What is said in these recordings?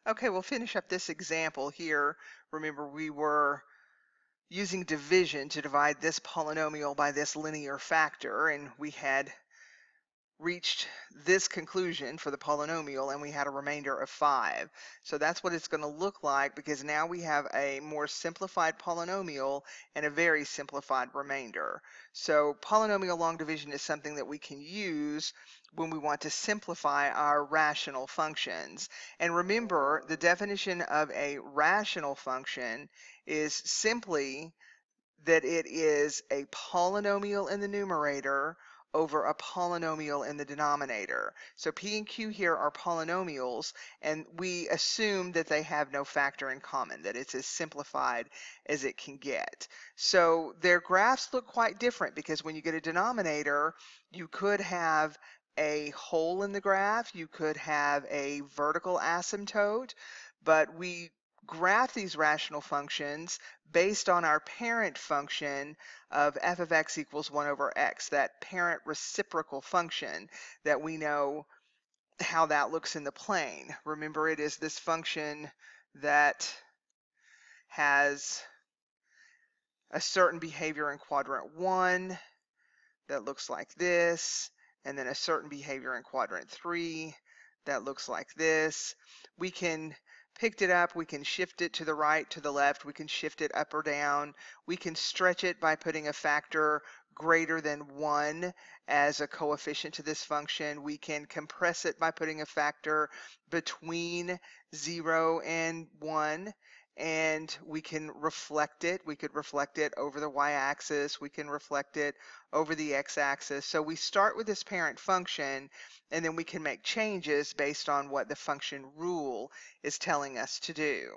Okay, we'll finish up this example here. Remember, we were using division to divide this polynomial by this linear factor, and we had reached this conclusion for the polynomial, and we had a remainder of 5. So that's what it's going to look like, because now we have a more simplified polynomial and a very simplified remainder. So polynomial long division is something that we can use when we want to simplify our rational functions. And remember, the definition of a rational function is simply that it is a polynomial in the numerator over a polynomial in the denominator. So P and Q here are polynomials, and we assume that they have no factor in common, that it's as simplified as it can get. So their graphs look quite different, because when you get a denominator, you could have a hole in the graph, you could have a vertical asymptote, but we graph these rational functions based on our parent function of f of x equals 1 over x, that parent reciprocal function that we know how that looks in the plane. Remember, it is this function that has a certain behavior in quadrant 1 that looks like this, and then a certain behavior in quadrant 3 that looks like this. We can pick it up, we can shift it to the right, to the left, we can shift it up or down. We can stretch it by putting a factor greater than 1 as a coefficient to this function. We can compress it by putting a factor between 0 and 1. And we can reflect it. We could reflect it over the y-axis. We can reflect it over the x-axis. So we start with this parent function, and then we can make changes based on what the function rule is telling us to do.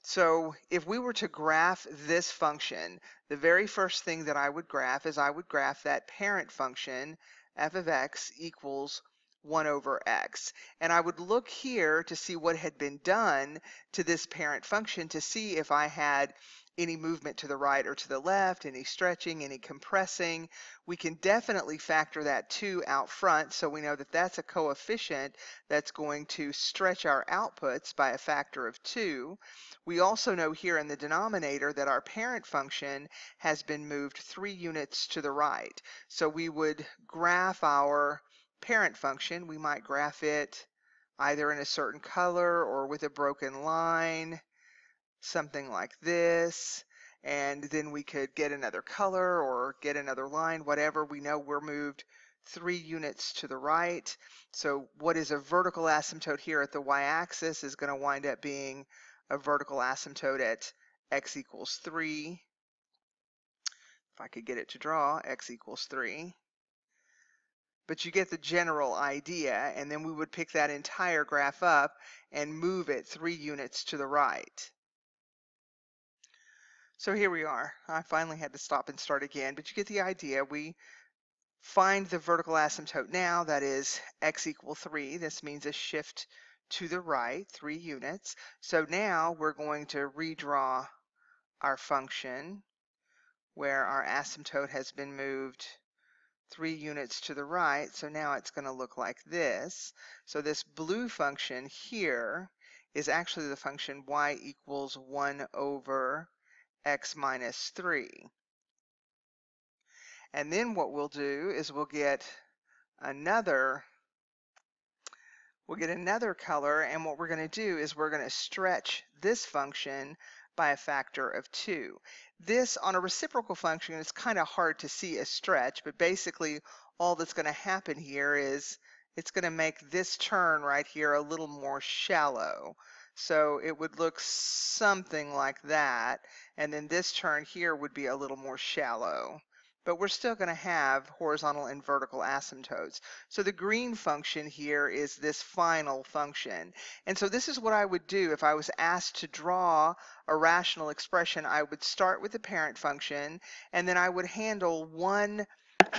So if we were to graph this function, the very first thing that I would graph is I would graph that parent function, f of x equals 1 over x. And I would look here to see what had been done to this parent function to see if I had any movement to the right or to the left, any stretching, any compressing. We can definitely factor that 2 out front, so we know that that's a coefficient that's going to stretch our outputs by a factor of 2. We also know here in the denominator that our parent function has been moved 3 units to the right. So we would graph our parent function. We might graph it either in a certain color or with a broken line, something like this. And then we could get another color or get another line, whatever. We know we're moved 3 units to the right. So what is a vertical asymptote here at the y-axis is going to wind up being a vertical asymptote at x equals 3. If I could get it to draw, x equals 3. But you get the general idea, and then we would pick that entire graph up and move it 3 units to the right. So here we are. I finally had to stop and start again, but you get the idea. We find the vertical asymptote now, that is x equals 3. This means a shift to the right, 3 units. So now we're going to redraw our function where our asymptote has been moved 3 units to the right. So now it's going to look like this. So this blue function here is actually the function y equals 1 over x minus 3. And then what we'll do is we'll get another color, and what we're going to do is we're going to stretch this function by a factor of 2. This, on a reciprocal function, is kind of hard to see a stretch, but basically all that's going to happen here is it's going to make this turn right here a little more shallow. So it would look something like that, and then this turn here would be a little more shallow. But we're still going to have horizontal and vertical asymptotes. So the green function here is this final function. And so this is what I would do if I was asked to draw a rational expression. I would start with the parent function, and then I would handle one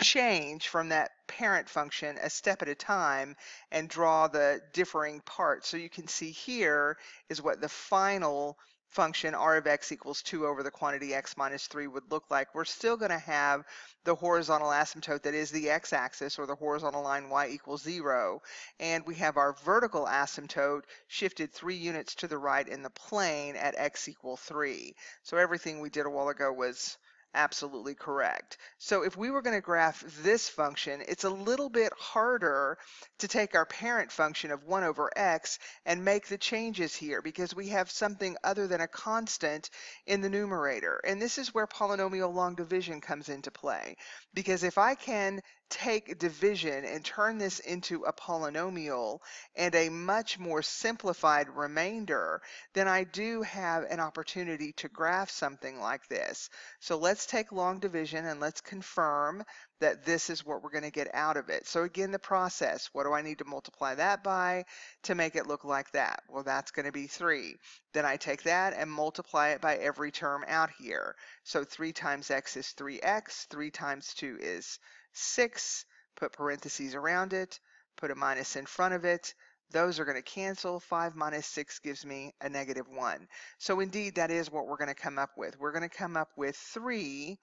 change from that parent function a step at a time and draw the differing parts. So you can see here is what the final function r of x equals 2 over the quantity x minus 3 would look like, we're still going to have the horizontal asymptote that is the x-axis, or the horizontal line y equals 0, and we have our vertical asymptote shifted 3 units to the right in the plane at x equal 3. So everything we did a while ago was absolutely correct. So if we were going to graph this function, it's a little bit harder to take our parent function of 1 over x and make the changes here, because we have something other than a constant in the numerator. And this is where polynomial long division comes into play, because if I can take division and turn this into a polynomial and a much more simplified remainder, then I do have an opportunity to graph something like this. So let's take long division and let's confirm that this is what we're going to get out of it. So again, the process, what do I need to multiply that by to make it look like that? Well, that's going to be 3. Then I take that and multiply it by every term out here. So 3 times x is 3x, 3 times 2 is 6, put parentheses around it, put a minus in front of it. Those are going to cancel. 5 minus 6 gives me a -1. So indeed, that is what we're going to come up with. We're going to come up with 3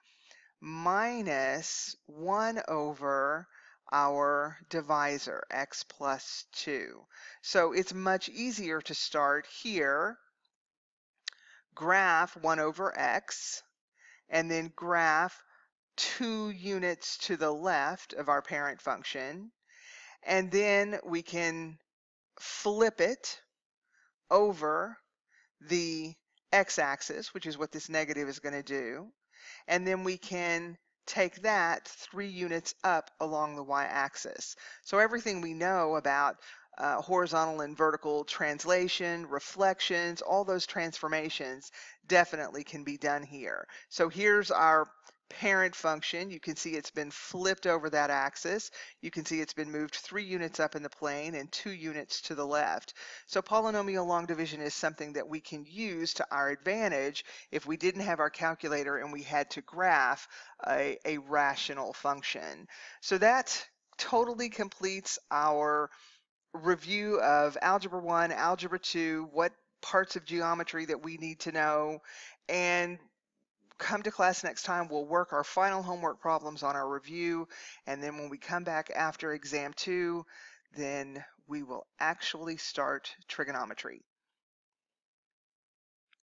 minus 1 over our divisor, x plus 2. So it's much easier to start here, graph 1 over x, and then graph 2 units to the left of our parent function, and then we can flip it over the x-axis, which is what this negative is going to do, and then we can take that 3 units up along the y-axis. So everything we know about horizontal and vertical translation, reflections, all those transformations definitely can be done here. So here's our parent function. You can see it's been flipped over that axis. You can see it's been moved 3 units up in the plane and 2 units to the left. So polynomial long division is something that we can use to our advantage if we didn't have our calculator and we had to graph a rational function. So that totally completes our review of Algebra 1, Algebra 2, what parts of geometry that we need to know, and come to class next time, we'll work our final homework problems on our review, and then when we come back after exam 2, then we will actually start trigonometry.